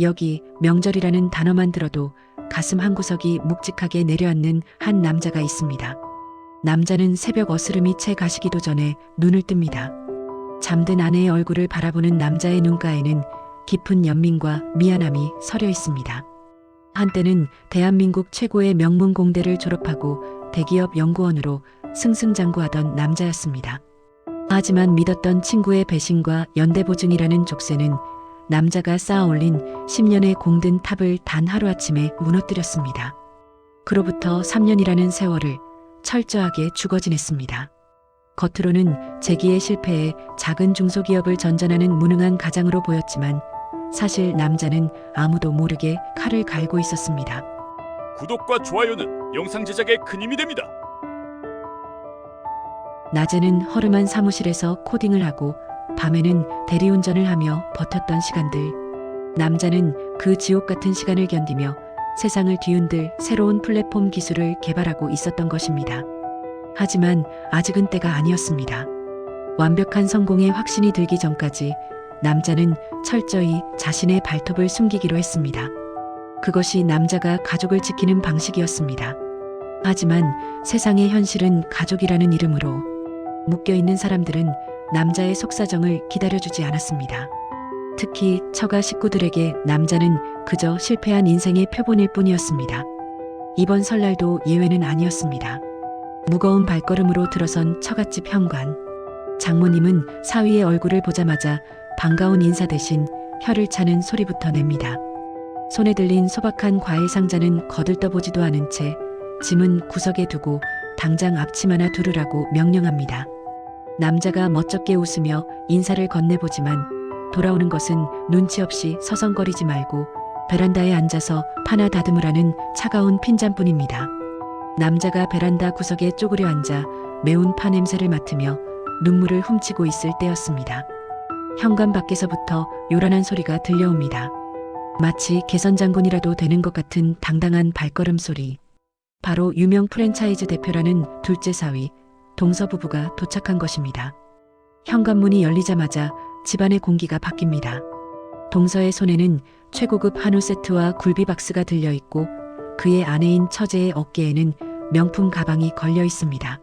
여기 명절이라는 단어만 들어도 가슴 한구석이 묵직하게 내려앉는 한 남자가 있습니다. 남자는 새벽 어스름이 채 가시기도 전에 눈을 뜹니다. 잠든 아내의 얼굴을 바라보는 남자의 눈가에는 깊은 연민과 미안함이 서려 있습니다. 한때는 대한민국 최고의 명문 공대를 졸업하고 대기업 연구원으로 승승장구하던 남자였습니다. 하지만 믿었던 친구의 배신과 연대보증이라는 족쇄는 남자가 쌓아올린 10년의 공든 탑을 단 하루아침에 무너뜨렸습니다. 그로부터 3년이라는 세월을 철저하게 죽어 지냈습니다. 겉으로는 재기의 실패에 작은 중소기업을 전전하는 무능한 가장으로 보였지만 사실 남자는 아무도 모르게 칼을 갈고 있었습니다. 구독과 좋아요는 영상 제작에 큰 힘이 됩니다. 낮에는 허름한 사무실에서 코딩을 하고 밤에는 대리운전을 하며 버텼던 시간들. 남자는 그 지옥 같은 시간을 견디며 세상을 뒤흔들 새로운 플랫폼 기술을 개발하고 있었던 것입니다. 하지만 아직은 때가 아니었습니다. 완벽한 성공에 확신이 들기 전까지 남자는 철저히 자신의 발톱을 숨기기로 했습니다. 그것이 남자가 가족을 지키는 방식이었습니다. 하지만 세상의 현실은 가족이라는 이름으로 묶여있는 사람들은 남자의 속사정을 기다려주지 않았습니다. 특히 처가 식구들에게 남자는 그저 실패한 인생의 표본일 뿐이었습니다. 이번 설날도 예외는 아니었습니다. 무거운 발걸음으로 들어선 처갓집 현관. 장모님은 사위의 얼굴을 보자마자 반가운 인사 대신 혀를 차는 소리부터 냅니다. 손에 들린 소박한 과일 상자는 거들떠보지도 않은 채 짐은 구석에 두고 당장 앞침 하나 두르라고 명령합니다. 남자가 멋쩍게 웃으며 인사를 건네보지만 돌아오는 것은 눈치 없이 서성거리지 말고 베란다에 앉아서 파나 다듬으라는 차가운 핀잔뿐입니다. 남자가 베란다 구석에 쪼그려 앉아 매운 파 냄새를 맡으며 눈물을 훔치고 있을 때였습니다. 현관 밖에서부터 요란한 소리가 들려옵니다. 마치 개선장군이라도 되는 것 같은 당당한 발걸음 소리. 바로 유명 프랜차이즈 대표라는 둘째 사위 동서 부부가 도착한 것입니다. 현관문이 열리자마자 집안의 공기가 바뀝니다. 동서의 손에는 최고급 한우 세트와 굴비 박스가 들려있고 그의 아내인 처제의 어깨에는 명품 가방이 걸려 있습니다.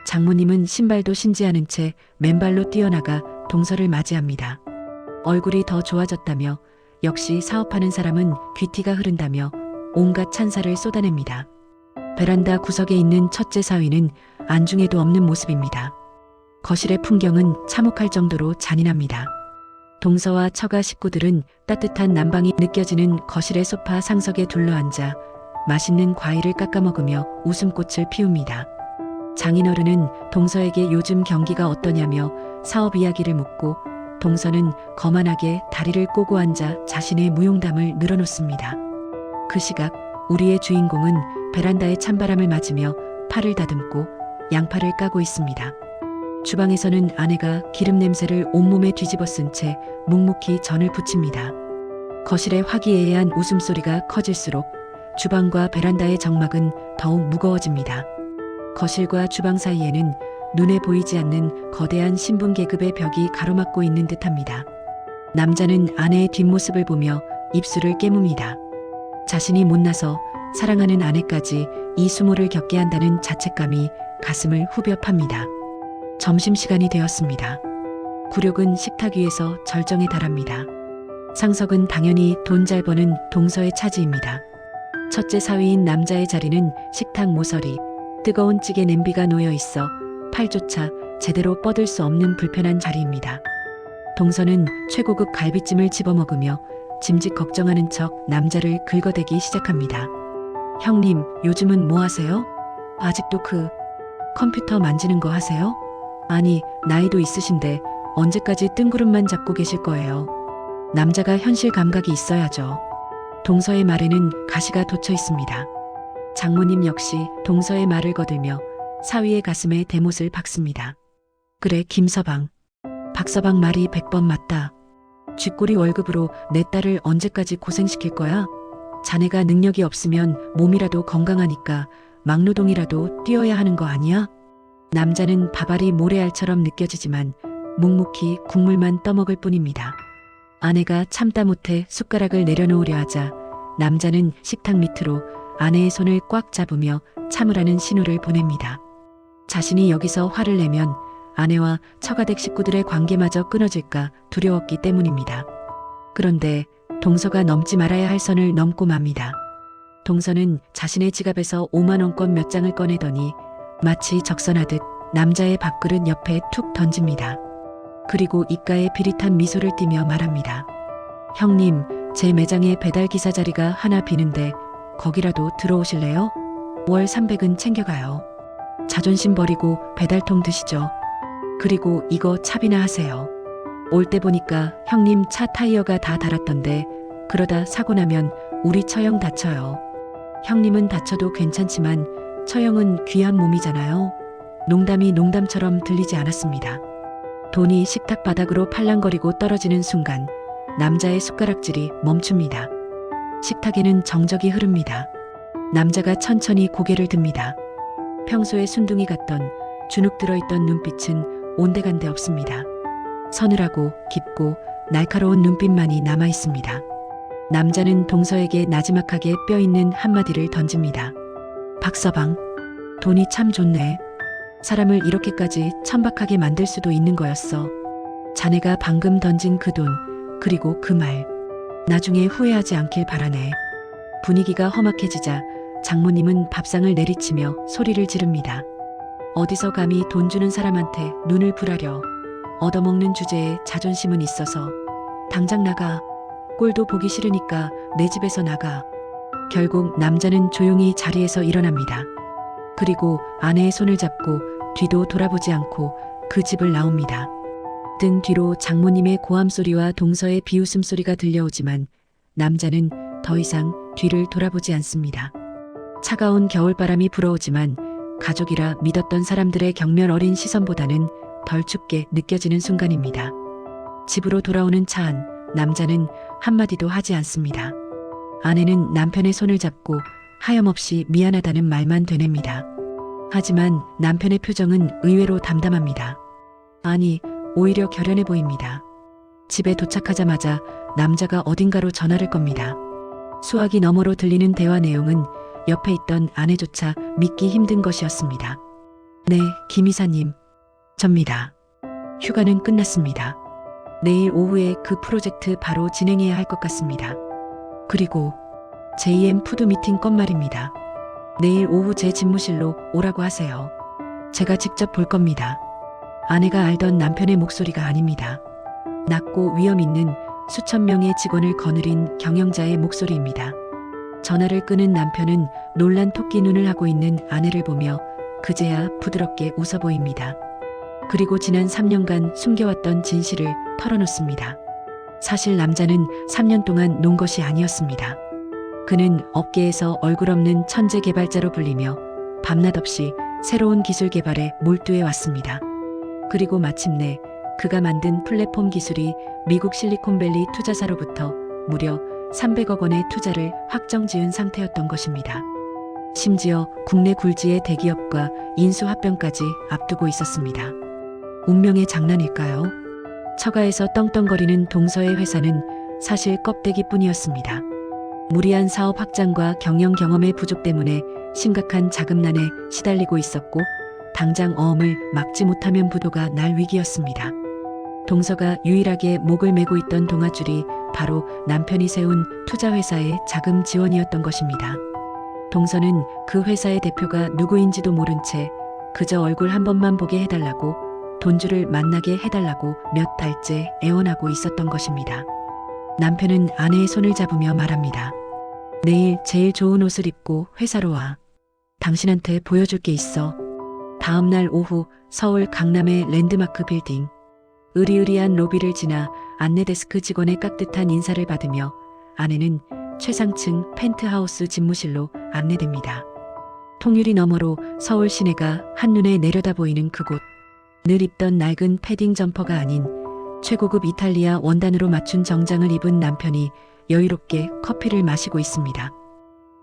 장모님은 신발도 신지 않은 채 맨발로 뛰어나가 동서를 맞이합니다. 얼굴이 더 좋아졌다며 역시 사업하는 사람은 귀티가 흐른다며 온갖 찬사를 쏟아냅니다. 베란다 구석에 있는 첫째 사위는 안중에도 없는 모습입니다. 거실의 풍경은 참혹할 정도로 잔인합니다. 동서와 처가 식구들은 따뜻한 난방이 느껴지는 거실의 소파 상석에 둘러앉아 맛있는 과일을 깎아 먹으며 웃음꽃을 피웁니다. 장인어른은 동서에게 요즘 경기가 어떠냐며 사업 이야기를 묻고 동서는 거만하게 다리를 꼬고 앉아 자신의 무용담을 늘어놓습니다. 그 시각 우리의 주인공은 베란다의 찬바람을 맞으며 팔을 다듬고 양파를 까고 있습니다. 주방에서는 아내가 기름 냄새를 온몸에 뒤집어 쓴 채 묵묵히 전을 부칩니다. 거실의 화기애애한 웃음소리가 커질수록 주방과 베란다의 정막은 더욱 무거워집니다. 거실과 주방 사이에는 눈에 보이지 않는 거대한 신분계급의 벽이 가로막고 있는 듯합니다. 남자는 아내의 뒷모습을 보며 입술을 깨뭅니다. 자신이 못나서 사랑하는 아내까지 이 수모를 겪게 한다는 자책감이 가슴을 후벼 팝니다. 점심시간이 되었습니다. 굴욕은 식탁 위에서 절정에 달합니다. 상석은 당연히 돈 잘 버는 동서의 차지입니다. 첫째 사위인 남자의 자리는 식탁 모서리, 뜨거운 찌개 냄비가 놓여 있어 팔조차 제대로 뻗을 수 없는 불편한 자리입니다. 동서는 최고급 갈비찜을 집어먹으며 짐짓 걱정하는 척 남자를 긁어대기 시작합니다. 형님, 요즘은 뭐 하세요? 아직도 그 컴퓨터 만지는 거 하세요? 아니, 나이도 있으신데 언제까지 뜬구름만 잡고 계실 거예요? 남자가 현실 감각이 있어야죠. 동서의 말에는 가시가 돋쳐 있습니다. 장모님 역시 동서의 말을 거들며 사위의 가슴에 대못을 박습니다. 그래, 김서방. 박서방 말이 100번 맞다. 쥐꼬리 월급으로 내 딸을 언제까지 고생시킬 거야? 자네가 능력이 없으면 몸이라도 건강하니까 막노동이라도 뛰어야 하는 거 아니야? 남자는 밥알이 모래알처럼 느껴지지만 묵묵히 국물만 떠먹을 뿐입니다. 아내가 참다 못해 숟가락을 내려놓으려 하자 남자는 식탁 밑으로 아내의 손을 꽉 잡으며 참으라는 신호를 보냅니다. 자신이 여기서 화를 내면 아내와 처가댁 식구들의 관계마저 끊어질까 두려웠기 때문입니다. 그런데 동서가 넘지 말아야 할 선을 넘고 맙니다. 동서는 자신의 지갑에서 5만 원권 몇 장을 꺼내더니 마치 적선하듯 남자의 밥그릇 옆에 툭 던집니다. 그리고 입가에 비릿한 미소를 띠며 말합니다. 형님, 제 매장에 배달기사 자리가 하나 비는데 거기라도 들어오실래요? 월 300은 챙겨가요. 자존심 버리고 배달통 드시죠. 그리고 이거 차비나 하세요. 올 때 보니까 형님 차 타이어가 다 닳았던데 그러다 사고 나면 우리 처형 다쳐요. 형님은 다쳐도 괜찮지만 처형은 귀한 몸이잖아요. 농담이 농담처럼 들리지 않았습니다. 돈이 식탁 바닥으로 팔랑거리고 떨어지는 순간 남자의 숟가락질이 멈춥니다. 식탁에는 정적이 흐릅니다. 남자가 천천히 고개를 듭니다. 평소에 순둥이 같던 주눅 들어있던 눈빛은 온데간데 없습니다. 서늘하고 깊고 날카로운 눈빛만이 남아있습니다. 남자는 동서에게 나지막하게 뼈있는 한마디를 던집니다. 박서방, 돈이 참 좋네. 사람을 이렇게까지 천박하게 만들 수도 있는 거였어. 자네가 방금 던진 그 돈, 그리고 그 말, 나중에 후회하지 않길 바라네. 분위기가 험악해지자 장모님은 밥상을 내리치며 소리를 지릅니다. 어디서 감히 돈 주는 사람한테 눈을 불하려. 얻어먹는 주제에 자존심은 있어서. 당장 나가. 꼴도 보기 싫으니까 내 집에서 나가. 결국 남자는 조용히 자리에서 일어납니다. 그리고 아내의 손을 잡고 뒤도 돌아보지 않고 그 집을 나옵니다. 등 뒤로 장모님의 고함 소리와 동서의 비웃음 소리가 들려오지만 남자는 더 이상 뒤를 돌아보지 않습니다. 차가운 겨울바람이 불어오지만 가족이라 믿었던 사람들의 경멸 어린 시선보다는 덜 춥게 느껴지는 순간입니다. 집으로 돌아오는 차 안, 남자는 한마디도 하지 않습니다. 아내는 남편의 손을 잡고 하염없이 미안하다는 말만 되냅니다. 하지만 남편의 표정은 의외로 담담합니다. 아니, 오히려 결연해 보입니다. 집에 도착하자마자 남자가 어딘가로 전화를 겁니다. 수화기 너머로 들리는 대화 내용은 옆에 있던 아내조차 믿기 힘든 것이었습니다. 네, 김 이사님. 접니다. 휴가는 끝났습니다. 내일 오후에 그 프로젝트 바로 진행해야 할 것 같습니다. 그리고 JM 푸드 미팅 건 말입니다. 내일 오후 제 집무실로 오라고 하세요. 제가 직접 볼 겁니다. 아내가 알던 남편의 목소리가 아닙니다. 낮고 위험 있는 수천 명의 직원을 거느린 경영자의 목소리입니다. 전화를 끊은 남편은 놀란 토끼 눈을 하고 있는 아내를 보며 그제야 부드럽게 웃어 보입니다. 그리고 지난 3년간 숨겨왔던 진실을 털어놓습니다. 사실 남자는 3년 동안 논 것이 아니었습니다. 그는 업계에서 얼굴 없는 천재 개발자로 불리며 밤낮 없이 새로운 기술 개발에 몰두해 왔습니다. 그리고 마침내 그가 만든 플랫폼 기술이 미국 실리콘밸리 투자사로부터 무려 300억 원의 투자를 확정 지은 상태였던 것입니다. 심지어 국내 굴지의 대기업과 인수합병까지 앞두고 있었습니다. 운명의 장난일까요? 처가에서 떵떵거리는 동서의 회사는 사실 껍데기뿐이었습니다. 무리한 사업 확장과 경영 경험의 부족 때문에 심각한 자금난에 시달리고 있었고 당장 어음을 막지 못하면 부도가 날 위기였습니다. 동서가 유일하게 목을 메고 있던 동아줄이 바로 남편이 세운 투자회사의 자금 지원이었던 것입니다. 동서는 그 회사의 대표가 누구인지도 모른 채 그저 얼굴 한 번만 보게 해달라고, 돈주를 만나게 해달라고 몇 달째 애원하고 있었던 것입니다. 남편은 아내의 손을 잡으며 말합니다. 내일 제일 좋은 옷을 입고 회사로 와. 당신한테 보여줄 게 있어. 다음 날 오후 서울 강남의 랜드마크 빌딩. 으리으리한 로비를 지나 안내데스크 직원의 깍듯한 인사를 받으며 아내는 최상층 펜트하우스 집무실로 안내됩니다. 통유리 너머로 서울 시내가 한눈에 내려다 보이는 그곳. 늘 입던 낡은 패딩 점퍼가 아닌 최고급 이탈리아 원단으로 맞춘 정장을 입은 남편이 여유롭게 커피를 마시고 있습니다.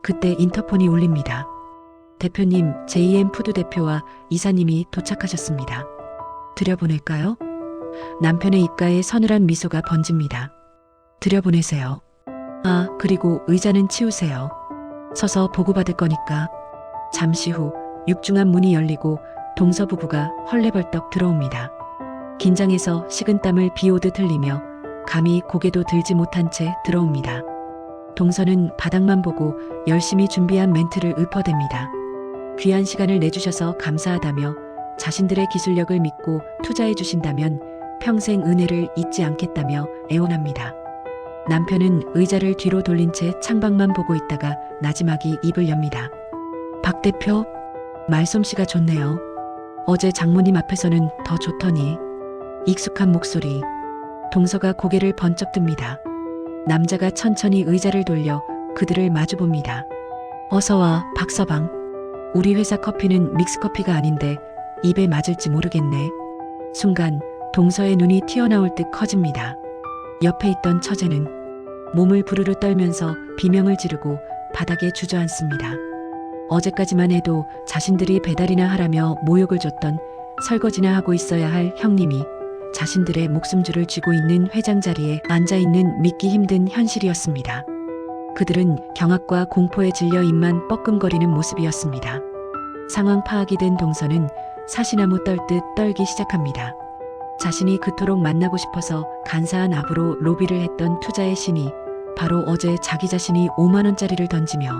그때 인터폰이 울립니다. 대표님, JM 푸드 대표와 이사님이 도착하셨습니다. 들여보낼까요? 남편의 입가에 서늘한 미소가 번집니다. 들여보내세요. 아, 그리고 의자는 치우세요. 서서 보고받을 거니까. 잠시 후 육중한 문이 열리고 동서 부부가 헐레벌떡 들어옵니다. 긴장해서 식은땀을 비오듯 흘리며 감히 고개도 들지 못한 채 들어옵니다. 동서는 바닥만 보고 열심히 준비한 멘트를 읊어댑니다. 귀한 시간을 내주셔서 감사하다며 자신들의 기술력을 믿고 투자해 주신다면 평생 은혜를 잊지 않겠다며 애원합니다. 남편은 의자를 뒤로 돌린 채 창밖만 보고 있다가 나지막이 입을 엽니다. 박 대표, 말솜씨가 좋네요. 어제 장모님 앞에서는 더 좋더니. 익숙한 목소리. 동서가 고개를 번쩍 듭니다. 남자가 천천히 의자를 돌려 그들을 마주봅니다. 어서와, 박서방. 우리 회사 커피는 믹스커피가 아닌데 입에 맞을지 모르겠네. 순간 동서의 눈이 튀어나올 듯 커집니다. 옆에 있던 처제는 몸을 부르르 떨면서 비명을 지르고 바닥에 주저앉습니다. 어제까지만 해도 자신들이 배달이나 하라며 모욕을 줬던 설거지나 하고 있어야 할 형님이 자신들의 목숨줄을 쥐고 있는 회장 자리에 앉아있는 믿기 힘든 현실이었습니다. 그들은 경악과 공포에 질려 입만 뻐끔거리는 모습이었습니다. 상황 파악이 된 동서는 사시나무 떨듯 떨기 시작합니다. 자신이 그토록 만나고 싶어서 간사한 압으로 로비를 했던 투자의 신이 바로 어제 자기 자신이 5만 원짜리를 던지며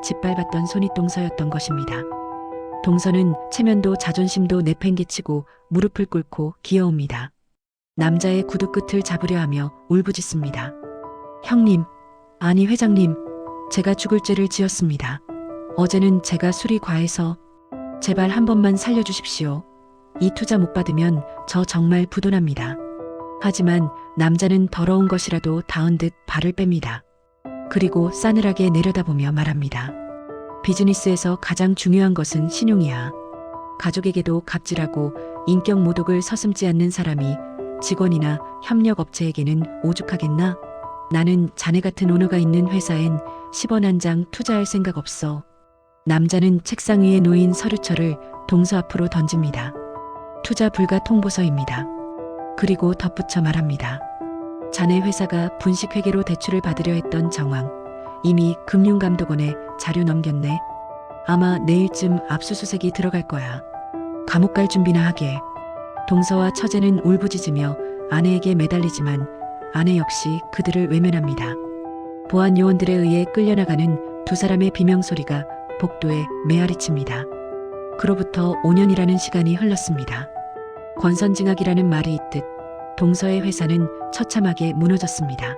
짓밟았던 손윗동서였던 것입니다. 동서는 체면도 자존심도 내팽개치고 무릎을 꿇고 기어옵니다. 남자의 구두 끝을 잡으려 하며 울부짖습니다. 형님, 아니 회장님, 제가 죽을 죄를 지었습니다. 어제는 제가 술이 과해서 제발 한 번만 살려주십시오. 이 투자 못 받으면 저 정말 부도납니다. 하지만 남자는 더러운 것이라도 닿은 듯 발을 뺍니다. 그리고 싸늘하게 내려다보며 말합니다. 비즈니스에서 가장 중요한 것은 신용이야. 가족에게도 갑질하고 인격 모독을 서슴지 않는 사람이 직원이나 협력업체에게는 오죽하겠나? 나는 자네 같은 오너가 있는 회사엔 10원 한 장 투자할 생각 없어. 남자는 책상 위에 놓인 서류철을 동서 앞으로 던집니다. 투자 불가 통보서입니다. 그리고 덧붙여 말합니다. 자네 회사가 분식회계로 대출을 받으려 했던 정황, 이미 금융감독원에 자료 넘겼네. 아마 내일쯤 압수수색이 들어갈 거야. 감옥 갈 준비나 하게. 동서와 처제는 울부짖으며 아내에게 매달리지만 아내 역시 그들을 외면합니다. 보안 요원들에 의해 끌려나가는 두 사람의 비명소리가 복도에 메아리칩니다. 그로부터 5년이라는 시간이 흘렀습니다. 권선징악이라는 말이 있듯 동서의 회사는 처참하게 무너졌습니다.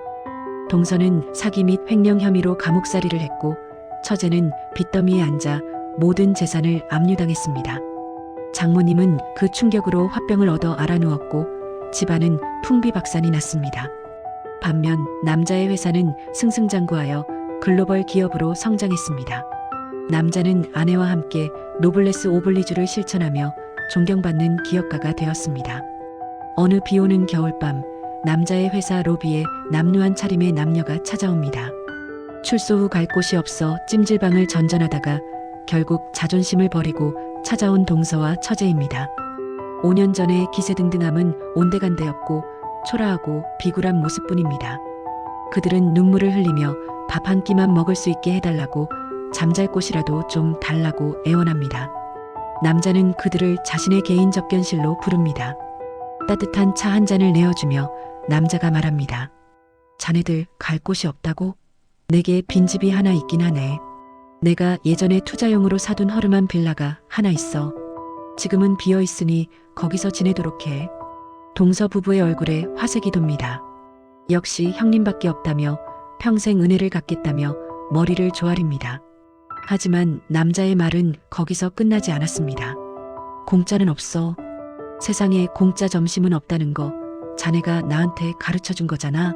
동서는 사기 및 횡령 혐의로 감옥살이를 했고 처제는 빚더미에 앉아 모든 재산을 압류당했습니다. 장모님은 그 충격으로 화병을 얻어 알아누웠고 집안은 풍비박산이 났습니다. 반면 남자의 회사는 승승장구하여 글로벌 기업으로 성장했습니다. 남자는 아내와 함께 노블레스 오블리주를 실천하며 존경받는 기업가가 되었습니다. 어느 비오는 겨울밤 남자의 회사 로비에 남루한 차림의 남녀가 찾아옵니다. 출소 후 갈 곳이 없어 찜질방을 전전하다가 결국 자존심을 버리고 찾아온 동서와 처제입니다. 5년 전의 기세등등함은 온데간데였고 초라하고 비굴한 모습뿐입니다. 그들은 눈물을 흘리며 밥 한 끼만 먹을 수 있게 해달라고 잠잘 곳이라도 좀 달라고 애원합니다. 남자는 그들을 자신의 개인 접견실로 부릅니다. 따뜻한 차 한 잔을 내어주며 남자가 말합니다. 자네들 갈 곳이 없다고? 내게 빈집이 하나 있긴 하네. 내가 예전에 투자용으로 사둔 허름한 빌라가 하나 있어. 지금은 비어 있으니 거기서 지내도록 해. 동서 부부의 얼굴에 화색이 돕니다. 역시 형님밖에 없다며 평생 은혜를 갚겠다며 머리를 조아립니다. 하지만 남자의 말은 거기서 끝나지 않았습니다. 공짜는 없어. 세상에 공짜 점심은 없다는 거 자네가 나한테 가르쳐 준 거잖아.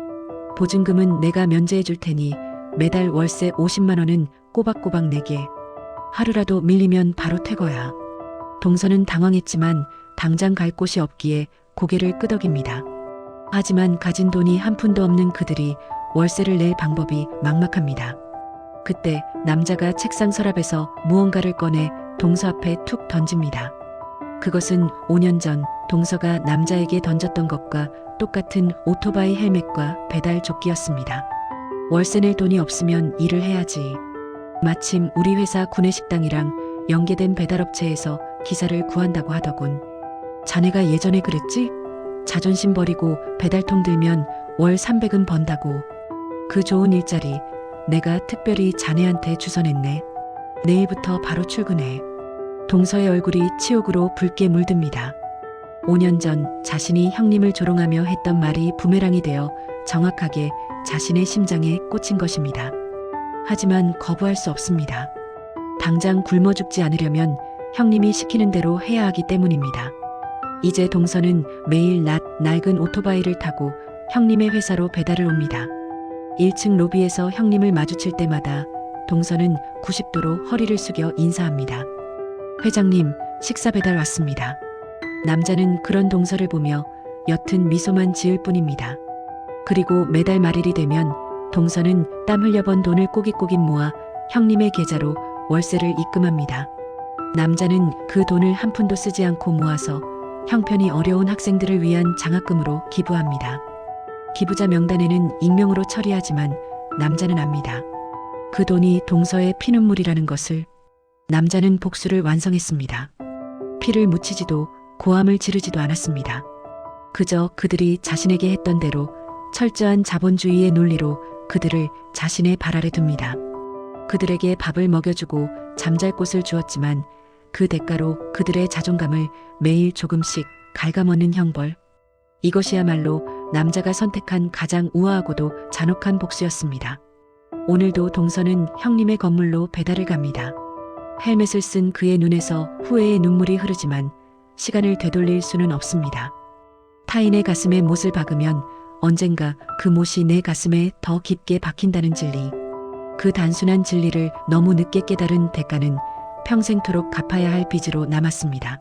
보증금은 내가 면제해 줄 테니 매달 월세 50만 원은 꼬박꼬박 내게. 하루라도 밀리면 바로 퇴거야. 동서는 당황했지만 당장 갈 곳이 없기에 고개를 끄덕입니다. 하지만 가진 돈이 한 푼도 없는 그들이 월세를 낼 방법이 막막합니다. 그때 남자가 책상 서랍에서 무언가를 꺼내 동서 앞에 툭 던집니다. 그것은 5년 전 동서가 남자에게 던졌던 것과 똑같은 오토바이 헬멧과 배달 조끼였습니다. 월세 낼 돈이 없으면 일을 해야지. 마침 우리 회사 구내식당이랑 연계된 배달업체에서 기사를 구한다고 하더군. 자네가 예전에 그랬지? 자존심 버리고 배달통 들면 월 300은 번다고. 그 좋은 일자리 내가 특별히 자네한테 주선했네. 내일부터 바로 출근해. 동서의 얼굴이 치욕으로 붉게 물듭니다. 5년 전 자신이 형님을 조롱하며 했던 말이 부메랑이 되어 정확하게 자신의 심장에 꽂힌 것입니다. 하지만 거부할 수 없습니다. 당장 굶어 죽지 않으려면 형님이 시키는 대로 해야 하기 때문입니다. 이제 동서는 매일 낮 낡은 오토바이를 타고 형님의 회사로 배달을 옵니다. 1층 로비에서 형님을 마주칠 때마다 동서는 90도로 허리를 숙여 인사합니다. 회장님, 식사 배달 왔습니다. 남자는 그런 동서를 보며 옅은 미소만 지을 뿐입니다. 그리고 매달 말일이 되면 동서는 땀 흘려 번 돈을 꼬깃꼬깃 모아 형님의 계좌로 월세를 입금합니다. 남자는 그 돈을 한 푼도 쓰지 않고 모아서 형편이 어려운 학생들을 위한 장학금으로 기부합니다. 기부자 명단에는 익명으로 처리하지만 남자는 압니다. 그 돈이 동서의 피눈물이라는 것을. 남자는 복수를 완성했습니다. 피를 묻히지도 고함을 지르지도 않았습니다. 그저 그들이 자신에게 했던 대로 철저한 자본주의의 논리로 그들을 자신의 발 아래 둡니다. 그들에게 밥을 먹여주고 잠잘 곳을 주었지만 그 대가로 그들의 자존감을 매일 조금씩 갉아먹는 형벌. 이것이야말로 남자가 선택한 가장 우아하고도 잔혹한 복수였습니다. 오늘도 동서는 형님의 건물로 배달을 갑니다. 헬멧을 쓴 그의 눈에서 후회의 눈물이 흐르지만 시간을 되돌릴 수는 없습니다. 타인의 가슴에 못을 박으면 언젠가 그 못이 내 가슴에 더 깊게 박힌다는 진리. 그 단순한 진리를 너무 늦게 깨달은 대가는 평생토록 갚아야 할 빚으로 남았습니다.